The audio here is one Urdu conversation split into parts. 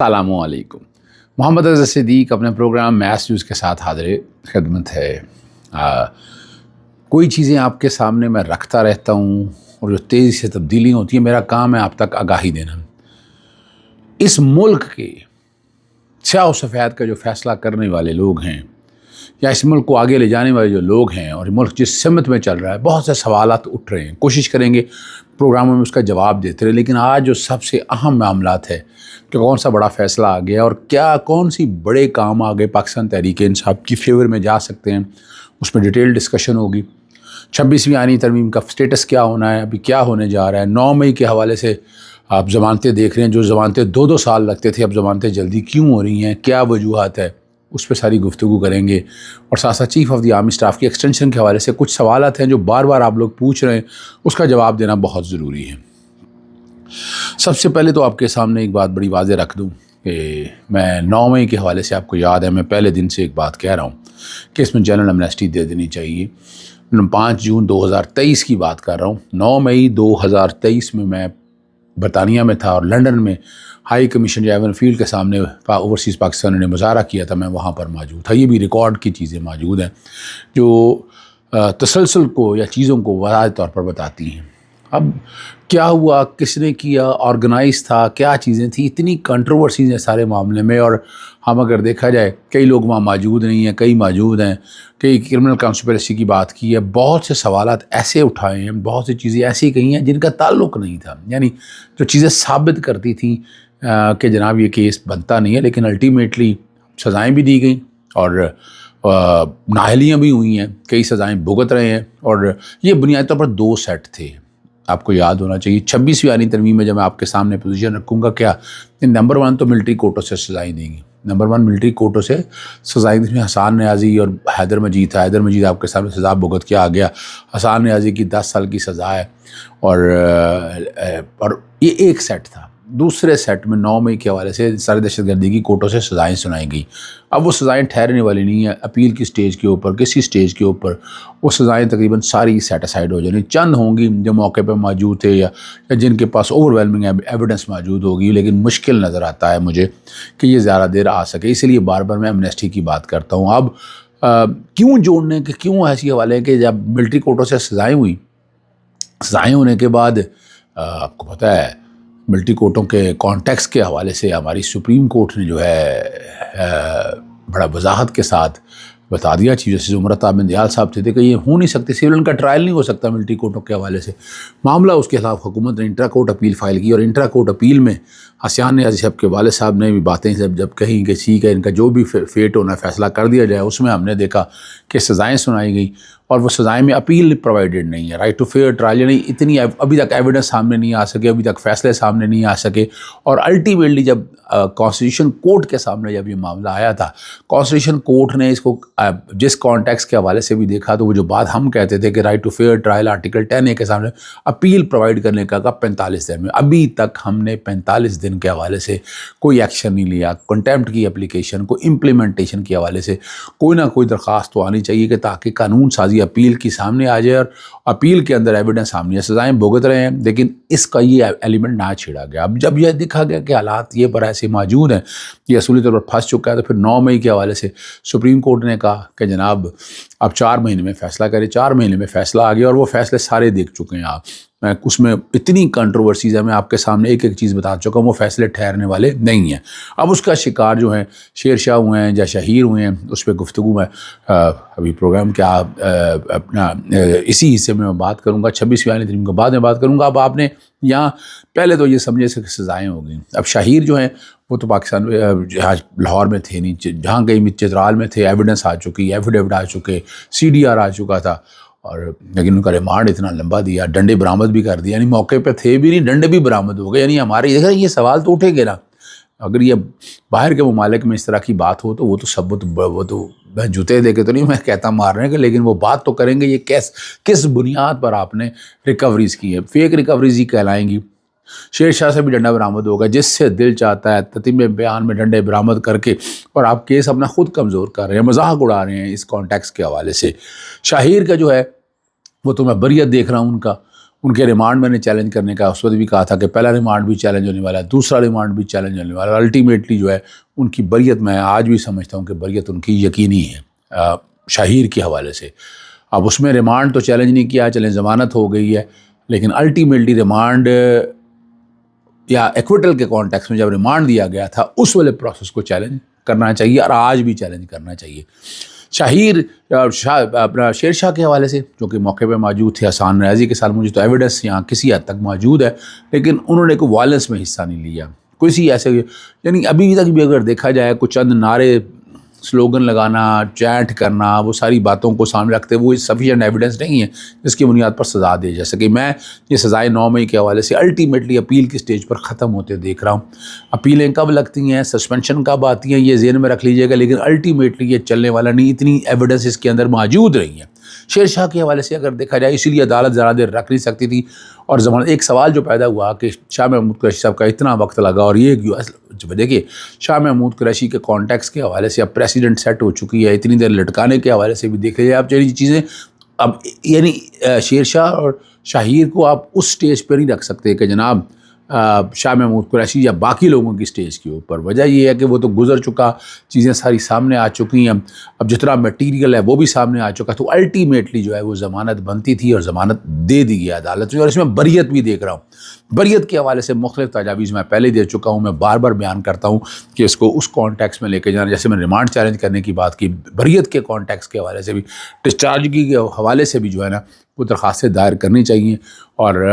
السلام علیکم. محمد اظہر صدیق اپنے پروگرام میس نیوز کے ساتھ حاضر خدمت ہے. کوئی چیزیں آپ کے سامنے میں رکھتا رہتا ہوں اور جو تیزی سے تبدیلی ہوتی ہے، میرا کام ہے آپ تک آگاہی دینا. اس ملک کے سیاہ و سفید کا جو فیصلہ کرنے والے لوگ ہیں یا اس ملک کو آگے لے جانے والے جو لوگ ہیں اور ملک جس سمت میں چل رہا ہے، بہت سے سوالات اٹھ رہے ہیں. کوشش کریں گے پروگراموں میں اس کا جواب دیتے رہے، لیکن آج جو سب سے اہم معاملات ہے کہ کون سا بڑا فیصلہ آ گیا اور کون سی بڑے کام آگے پاکستان تحریک انصاف کی فیور میں جا سکتے ہیں، اس میں ڈیٹیل ڈسکشن ہوگی. 26ویں آئینی ترمیم کا سٹیٹس کیا ہونا ہے، ابھی کیا ہونے جا رہا ہے. 9 مئی کے حوالے سے آپ ضمانتیں دیکھ رہے ہیں، جو ضمانتیں 2 سال لگتے تھے اب ضمانتیں جلدی کیوں ہو رہی ہیں، کیا وجوہات ہے، اس پہ ساری گفتگو کریں گے. اور ساتھ ساتھ chief of the army staff کی ایکسٹینشن کے حوالے سے کچھ سوالات ہیں جو بار بار آپ لوگ پوچھ رہے ہیں، اس کا جواب دینا بہت ضروری ہے. سب سے پہلے تو آپ کے سامنے ایک بات بڑی واضح رکھ دوں کہ میں 9 مئی کے حوالے سے آپ کو یاد ہے، میں پہلے دن سے ایک بات کہہ رہا ہوں کہ اس میں جنرل امنیسٹی دے دینی چاہیے. 5 جون 2023 کی بات کر رہا ہوں. 9 مئی 2023 میں برطانیہ میں تھا اور لنڈن میں ہائی کمیشن ایون فیلڈ کے سامنے اوورسیز پاکستان نے مظاہرہ کیا تھا، میں وہاں پر موجود تھا. یہ بھی ریکارڈ کی چیزیں موجود ہیں جو تسلسل کو یا چیزوں کو واضح طور پر بتاتی ہیں. اب کیا ہوا، کس نے کیا، آرگنائز تھا، کیا چیزیں تھیں، اتنی کنٹروورسیز ہیں سارے معاملے میں. اور ہم اگر دیکھا جائے کئی لوگ وہاں موجود نہیں ہیں، کئی موجود ہیں، کئی کرمنل کانسپریسی کی بات کی ہے، بہت سے سوالات ایسے اٹھائے ہیں، بہت سی چیزیں ایسی کہی ہیں جن کا تعلق نہیں تھا، یعنی جو چیزیں ثابت کرتی تھیں کہ جناب یہ کیس بنتا نہیں ہے. لیکن الٹیمیٹلی سزائیں بھی دی گئیں اور نااہلیاں بھی ہوئی ہیں، کئی سزائیں بھگت رہے ہیں. اور یہ بنیادی طور پر 2 سیٹ تھے، آپ کو یاد ہونا چاہیے. 26ویں آئینی ترمیم میں جب میں آپ کے سامنے پوزیشن رکھوں گا، کیا نمبر 1 تو ملٹری کورٹوں سے سزائیں دیں گی. نمبر 1 ملٹری کورٹوں سے سزائیں، جس میں حسان نیازی اور حیدر مجید تھا. حیدر مجید آپ کے سامنے سزا بھگت کے آ گیا. حسان نیازی کی 10 سال کی سزا ہے. اور یہ ایک سیٹ تھا. دوسرے سیٹ میں 9 مئی کے حوالے سے ساری دہشت گردی کی کورٹوں سے سزائیں سنائی گئی. اب وہ سزائیں ٹھہرنے والی نہیں ہیں اپیل کی سٹیج کے اوپر، کسی سٹیج کے اوپر وہ سزائیں تقریباً ساری سیٹ اسائڈ ہو جائیں. چند ہوں گی جو موقع پہ موجود تھے یا جن کے پاس اوور ویلمنگ ایویڈنس موجود ہوگی، لیکن مشکل نظر آتا ہے مجھے کہ یہ زیادہ دیر آ سکے. اسی لیے بار بار میں امنیسٹی کی بات کرتا ہوں. اب کیوں جوڑنے کے کیوں ایسی حوالے ہیں کہ جب ملٹری کورٹوں سے سزائیں ہوئی، سزائیں ہونے کے بعد آپ کو پتہ ہے ملٹری کورٹوں کے کانٹیکس کے حوالے سے ہماری سپریم کورٹ نے جو ہے بڑا وضاحت کے ساتھ بتا دیا چیزیں. جیسے عمرت بندیال صاحب تھے کہ یہ ہو نہیں سکتی، سیول کا ٹرائل نہیں ہو سکتا ملٹری کورٹوں کے حوالے سے. معاملہ اس کے خلاف حکومت نے انٹرا کورٹ اپیل فائل کی اور انٹرا کورٹ اپیل میں حسان نیازی صاحب کے والد صاحب نے بھی باتیں جب کہیں کہ ٹھیک ہے ان کا جو بھی فیٹ ہونا فیصلہ کر دیا جائے. اس میں ہم نے دیکھا کہ سزائیں سنائی گئی اور وہ سزائیں میں اپیل پرووائڈڈ نہیں ہے. رائٹ ٹو فیئر ٹرائل، یعنی اتنی ابھی تک ایویڈنس سامنے نہیں آ سکے، ابھی تک فیصلے سامنے نہیں آ سکے. اور الٹیمیٹلی جب کانسٹیٹیوشن کورٹ کے سامنے جب یہ معاملہ آیا تھا، کانسٹیٹیوشن کورٹ نے اس کو جس کانٹیکس کے حوالے سے بھی دیکھا تو وہ جو بات ہم کہتے تھے کہ right to fair trial article 10A کے سامنے اپیل پرووائڈ کرنے کا 45 دن میں، ابھی تک ہم نے 45 دن کے حوالے سے کوئی ایکشن نہیں لیا. کنٹیمپٹ کی اپلیکیشن کو امپلیمنٹیشن کے حوالے سے کوئی نہ کوئی درخواست تو آنی چاہیے کہ تاکہ قانون سازی اپیل کی سامنے آ جائے اور اپیل کے اندر ایویڈنس سامنے ہے. سزائیں بھگت رہے ہیں لیکن اس کا یہ ایلیمنٹ نہ چھیڑا گیا. اب جب یہ دیکھا گیا کہ حالات یہ پر ایسے موجود ہیں، یہ اصولی طور پر پھنس چکا ہے، تو پھر 9 مئی کے حوالے سے سپریم کورٹ نے کہا کہ جناب اب 4 مہینے میں فیصلہ کرے. 4 مہینے میں فیصلہ آ گیا اور وہ فیصلے سارے دیکھ چکے ہیں آپ. اس میں اتنی کنٹروورسیز ہے، میں آپ کے سامنے ایک ایک چیز بتا چکا ہوں. وہ فیصلے ٹھہرنے والے نہیں ہیں. اب اس کا شکار جو ہیں شیر شاہ ہوئے ہیں یا شہیر ہوئے ہیں، اس پہ گفتگو میں ابھی پروگرام کیا اپنا اسی حصے میں بات کروں گا. 26ویں آئینی ترمیم کے بعد میں بات کروں گا. اب آپ نے یہاں پہلے تو یہ سمجھے کہ سزائیں ہو گئیں. اب شہیر جو ہیں وہ تو پاکستان لاہور میں تھے نہیں، جہاں کہیں چترال میں تھے. ایویڈنس آ چکی، ایفیڈیوٹ آ چکے، CDR آ چکا تھا، اور لیکن ان کا ریمانڈ اتنا لمبا دیا، ڈنڈے برآمد بھی کر دیا. یعنی موقع پہ تھے بھی نہیں، ڈنڈے بھی برآمد ہو گئے. یعنی ہمارے یہ سوال تو اٹھے گے نا، اگر یہ باہر کے ممالک میں اس طرح کی بات ہو تو وہ تو میں جوتے دے کے تو نہیں میں کہتا مار رہے ہیں، لیکن وہ بات تو کریں گے یہ کس بنیاد پر آپ نے ریکوریز کی ہے. فیک ریکوریز ہی کہلائیں گی. شیر شاہ سے بھی ڈنڈا برآمد ہوگا، جس سے دل چاہتا ہے تتیم بیان میں ڈنڈے برآمد کر کے، اور آپ کیس اپنا خود کمزور کر رہے ہیں، مذاق اڑا رہے ہیں اس کانٹیکس کے حوالے سے. شاہیر کا جو ہے وہ تو میں بریت دیکھ رہا ہوں ان کا، ان کے ریمانڈ میں نے چیلنج کرنے کا اس وقت بھی کہا تھا کہ پہلا ریمانڈ بھی چیلنج ہونے والا ہے، دوسرا ریمانڈ بھی چیلنج ہونے والا ہے، الٹیمیٹلی جو ہے ان کی بریت میں آج بھی سمجھتا ہوں کہ بریت ان کی یقینی ہے شاہیر کے حوالے سے۔ اب اس میں ریمانڈ تو چیلنج نہیں کیا، چلیں ضمانت ہو گئی ہے، لیکن الٹیمیٹلی ریمانڈ یا ایکویٹل کے کانٹیکس میں جب ریمانڈ دیا گیا تھا اس والے پروسیس کو چیلنج کرنا چاہیے، اور آج بھی چیلنج کرنا چاہیے۔ شاہیر اپنا شیر شاہ کے حوالے سے جو کہ موقع پہ موجود تھے، احسان ریاضی کے ساتھ مجھے تو ایویڈنس یہاں کسی حد تک موجود ہے، لیکن انہوں نے کوئی وائلنس میں حصہ نہیں لیا، کسی ایسے، یعنی ابھی تک بھی اگر دیکھا جائے کچھ چند نعرے، سلوگن لگانا، چینٹ کرنا، وہ ساری باتوں کو سامنے رکھتے وہ سفیشینٹ ایویڈنس نہیں ہے جس کی بنیاد پر سزا دی جا سکے۔ میں یہ سزائے 9 مئی کے حوالے سے الٹیمیٹلی اپیل کی سٹیج پر ختم ہوتے دیکھ رہا ہوں۔ اپیلیں کب لگتی ہیں، سسپینشن کب آتی ہیں، یہ ذہن میں رکھ لیجئے گا، لیکن الٹیمیٹلی یہ چلنے والا نہیں، اتنی ایویڈنس اس کے اندر موجود رہی ہے۔ شیر شاہ کے حوالے سے اگر دیکھا جائے، اسی لیے عدالت ذرا دیر رکھ نہیں سکتی تھی، اور ایک سوال جو پیدا ہوا کہ شاہ محمود قریشی صاحب کا اتنا وقت لگا، اور یہ دیکھیے شاہ محمود قریشی کے کانٹیکس کے حوالے سے اب پریسیڈنٹ سیٹ ہو چکی ہے، اتنی دیر لٹکانے کے حوالے سے بھی دیکھ لیجیے آپ چیزیں، اب یعنی شیر شاہ اور شاہیر کو آپ اس سٹیج پہ نہیں رکھ سکتے کہ جناب شاہ محمود قریشی یا باقی لوگوں کی سٹیج کے اوپر۔ وجہ یہ ہے کہ وہ تو گزر چکا، چیزیں ساری سامنے آ چکی ہیں، اب جتنا میٹیریل ہے وہ بھی سامنے آ چکا، تو الٹیمیٹلی جو ہے وہ ضمانت بنتی تھی اور ضمانت دے دی گئی عدالت میں۔ اور اس میں بریت بھی دیکھ رہا ہوں، بریت کے حوالے سے مختلف تجاویز میں پہلے دے چکا ہوں، میں بار بار بیان کرتا ہوں کہ اس کو اس کانٹیکس میں لے کے جانا، جیسے میں ریمانڈ چیلنج کرنے کی بات کی، بریت کے کانٹیکس کے حوالے سے بھی، ڈسچارج کے حوالے سے بھی جو ہے نا وہ درخواستیں دائر کرنی چاہیے، اور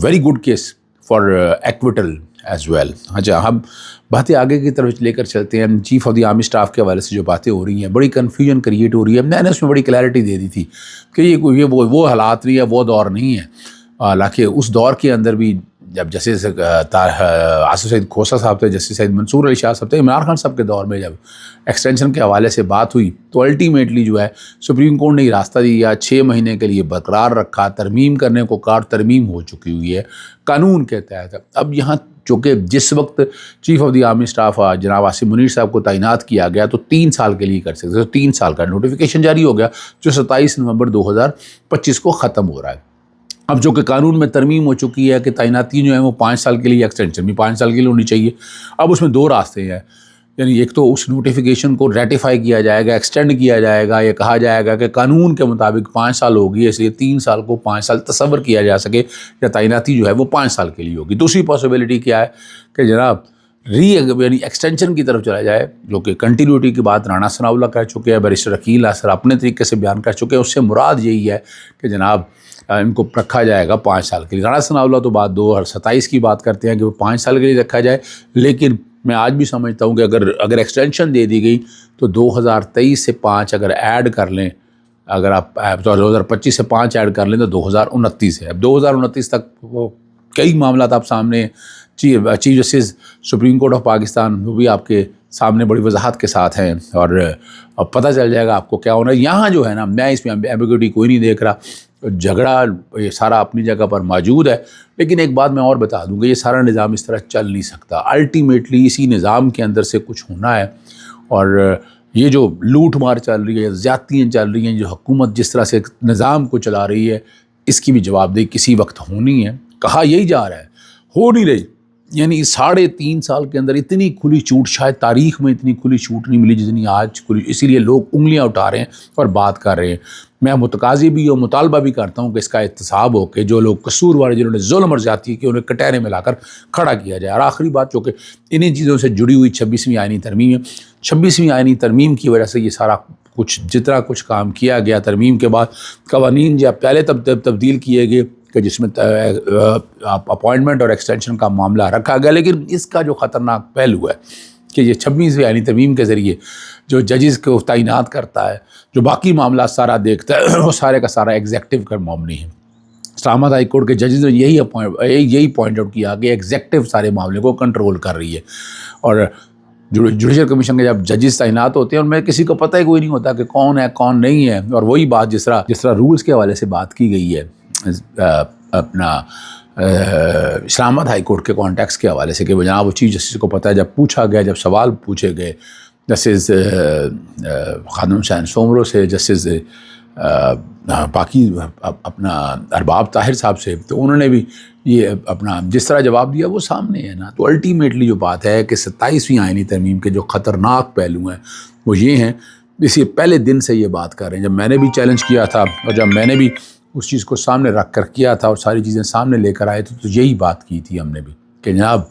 very good case for acquittal as well. اچھا، ہم باتیں آگے کی طرف لے کر چلتے ہیں۔ Chief of the army staff کے حوالے سے جو باتیں ہو رہی ہیں، بڑی کنفیوژن کریٹ ہو رہی ہے، میں نے اس میں بڑی کلیئرٹی دے دی تھی کہ یہ وہ حالات نہیں ہے، وہ دور نہیں ہے۔ حالانکہ اس دور کے اندر بھی جب جسٹس آصف سعید کھوسہ صاحب تھے، جسٹس سعید منصور علی شاہ صاحب تھے، عمران خان صاحب کے دور میں جب ایکسٹینشن کے حوالے سے بات ہوئی تو الٹیمیٹلی جو ہے سپریم کورٹ نے یہ راستہ دیا، 6 مہینے کے لیے برقرار رکھا، ترمیم کرنے کو کار ترمیم ہو چکی ہوئی ہے قانون کے تحت۔ اب یہاں چونکہ جس وقت chief of the army staff جناب عاصم منیر صاحب کو تعینات کیا گیا تو 3 سال کے لیے کر سکتے، تو 3 سال کا نوٹیفیکیشن جاری ہو گیا جو 27 نومبر 2025 کو ختم ہو رہا ہے۔ اب جو کہ قانون میں ترمیم ہو چکی ہے کہ تعیناتی جو ہے وہ 5 سال کے لیے، ایکسٹینشن بھی 5 سال کے لیے ہونی چاہیے۔ اب اس میں 2 راستے ہیں، یعنی ایک تو اس نوٹیفیکیشن کو ریٹیفائی کیا جائے گا، ایکسٹینڈ کیا جائے گا، یہ کہا جائے گا کہ قانون کے مطابق 5 سال ہوگی، اس لیے 3 سال کو 5 سال تصور کیا جا سکے، یا تعیناتی جو ہے وہ 5 سال کے لیے ہوگی۔ دوسری پاسبلٹی کیا ہے کہ جناب یعنی ایکسٹینشن کی طرف چلا جائے، جو کہ کنٹینیوٹی کی بات رانا ثناء اللہ کر چکے ہیں، بیرسٹر عقیل ناصر اپنے طریقے سے بیان کر چکے ہیں، اس سے مراد یہی ہے کہ جناب ان کو رکھا جائے گا 5 سال کے لیے۔ رانا ثناء اللہ تو بات 2027 کی بات کرتے ہیں کہ وہ 5 سال کے لیے رکھا جائے، لیکن میں آج بھی سمجھتا ہوں کہ اگر ایکسٹینشن دے دی گئی تو 2023 سے 5 اگر ایڈ کر لیں، اگر آپ 2025 سے 5 ایڈ کر لیں تو 2029 ہے۔ اب 2029 تک وہ کئی معاملات آپ سامنے، chief justice supreme court of Pakistan وہ بھی آپ کے سامنے بڑی وضاحت کے ساتھ ہیں، اور اب پتہ چل جائے گا آپ کو کیا ہونا ہے۔ یہاں جو ہے نا، میں اس میں ایمبیگوٹی کوئی نہیں دیکھ رہا، جھگڑا یہ سارا اپنی جگہ پر موجود ہے، لیکن ایک بات میں اور بتا دوں گا، یہ سارا نظام اس طرح چل نہیں سکتا۔ الٹیمیٹلی اسی نظام کے اندر سے کچھ ہونا ہے، اور یہ جو لوٹ مار چل رہی ہے، زیادتیاں چل رہی ہیں، جو حکومت جس طرح سے نظام کو چلا رہی ہے، اس کی بھی جواب دہی کسی وقت ہونی ہے۔ کہا یہی جا رہا ہے، ہو نہیں رہی، یعنی 3.5 سال کے اندر اتنی کھلی چھوٹ شاید تاریخ میں اتنی کھلی چھوٹ نہیں ملی جتنی آج کھلی، اسی لیے لوگ انگلیاں اٹھا رہے ہیں اور بات کر رہے ہیں۔ میں متقاضی بھی اور مطالبہ بھی کرتا ہوں کہ اس کا احتساب ہو، کہ جو لوگ قصوروار، جنہوں نے ظلم اور زیادتی کی، انہیں کٹہرے میں لا کر کھڑا کیا جائے۔ اور آخری بات جو کہ انہیں چیزوں سے جڑی ہوئی 26ویں آئینی ترمیم ہے، 26ویں آئینی ترمیم کی وجہ سے یہ سارا کچھ جتنا کچھ کام کیا گیا، ترمیم کے بعد قوانین جو پہلے تبدیل کیے گئے کہ جس میں اپوائنٹمنٹ اور ایکسٹینشن کا معاملہ رکھا گیا، لیکن اس کا جو خطرناک پہلو ہے کہ یہ 26ویں آئینی ترمیم کے ذریعے جو ججز کو تعینات کرتا ہے، جو باقی معاملات سارا دیکھتا ہے، وہ سارے کا سارا ایگزیکٹو کا مبنی ہے۔ اسلام آباد ہائی کورٹ کے ججز نے یہی پوائنٹ آؤٹ کیا کہ ایگزیکٹو سارے معاملے کو کنٹرول کر رہی ہے، اور جوڈیشل کمیشن کے جب ججز تعینات ہوتے ہیں ان میں کسی کو پتہ ہی کوئی نہیں ہوتا کہ کون ہے کون نہیں ہے۔ اور وہی بات جس طرح رولز کے حوالے سے بات کی گئی ہے اپنا اسلام آباد ہائی کورٹ کے کانٹیکس کے حوالے سے، کہ جناب وہ چیف جسٹس کو پتہ ہے، جب پوچھا گیا، جب سوال پوچھے گئے جسٹس خانم حسین سومرو سے، جسٹس باقی اپنا ارباب طاہر صاحب سے، تو انہوں نے بھی یہ اپنا جس طرح جواب دیا وہ سامنے ہے نا۔ تو الٹیمیٹلی جو بات ہے کہ 27ویں آئینی ترمیم کے جو خطرناک پہلو ہیں وہ یہ ہیں، اسی پہلے دن سے یہ بات کر رہے ہیں، جب میں نے بھی چیلنج کیا تھا اور جب میں نے بھی اس چیز کو سامنے رکھ کر کیا تھا اور ساری چیزیں سامنے لے کر آئے تھے، تو یہی بات کی تھی ہم نے بھی کہ جناب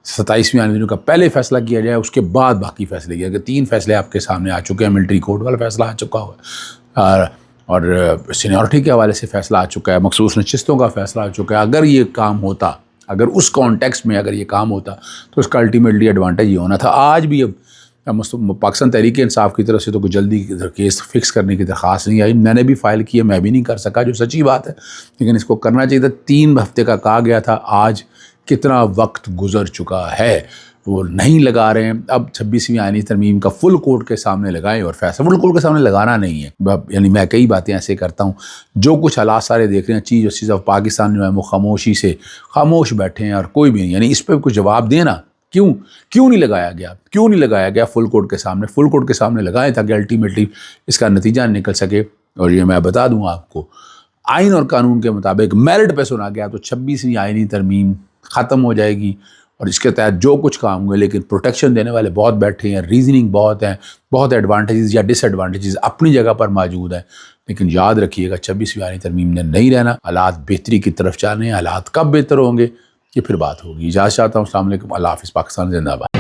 27ویں آئینی ترمیم کا پہلے فیصلہ کیا جائے، اس کے بعد باقی فیصلے کیا، کہ 3 فیصلے آپ کے سامنے آ چکے ہیں۔ ملٹری کوڈ والا فیصلہ آ چکا ہوا ہے اور سینیورٹی کے حوالے سے فیصلہ آ چکا ہے، مخصوص نشستوں کا فیصلہ آ چکا ہے۔ اگر یہ کام ہوتا، اگر اس کانٹیکسٹ میں اگر یہ کام ہوتا تو اس کا الٹیمیٹلی ایڈوانٹیج یہ ہونا تھا۔ آج بھی اب پاکستان تحریک انصاف کی طرف سے تو کوئی جلدی کیس فکس کرنے کی درخواست نہیں آئی، میں نے بھی فائل کی ہے، میں بھی نہیں کر سکا، جو سچی بات ہے، لیکن اس کو کرنا چاہیے تھا۔ 3 ہفتے کا کہا گیا تھا، آج کتنا وقت گزر چکا ہے، وہ نہیں لگا رہے ہیں۔ اب 26ویں آئینی ترمیم کا فل کورٹ کے سامنے لگائیں اور فیصلہ فل کورٹ کے سامنے لگانا نہیں ہے، یعنی میں کئی باتیں ایسے کرتا ہوں، جو کچھ حالات سارے دیکھ رہے ہیں، چیف جسٹس آف پاکستان جو ہے وہ خاموشی سے خاموش بیٹھے ہیں اور کوئی بھی نہیں، یعنی اس پہ کوئی جواب دینا کیوں نہیں لگایا گیا، کیوں نہیں لگایا گیا فل کورٹ کے سامنے؟ فل کورٹ کے سامنے لگائیں تاکہ الٹیمیٹلی اس کا نتیجہ نکل سکے۔ اور یہ میں بتا دوں آپ کو، آئین اور قانون کے مطابق میرٹ پہ سنا گیا تو 26ویں آئینی ترمیم ختم ہو جائے گی اور اس کے تحت جو کچھ کام ہوئے، لیکن پروٹیکشن دینے والے بہت بیٹھے ہیں، ریزننگ بہت ہیں، بہت ایڈوانٹیجز یا ڈس ایڈوانٹیجز اپنی جگہ پر موجود ہیں، لیکن یاد رکھیے گا 26ویں آئینی ترمیم نے نہیں رہنا، حالات بہتری کی طرف جانے ہیں۔ حالات کب بہتر ہوں گے یہ پھر بات ہوگی۔ اجازت چاہتا ہوں، السلام علیکم، اللہ حافظ، پاکستان زندہ باد۔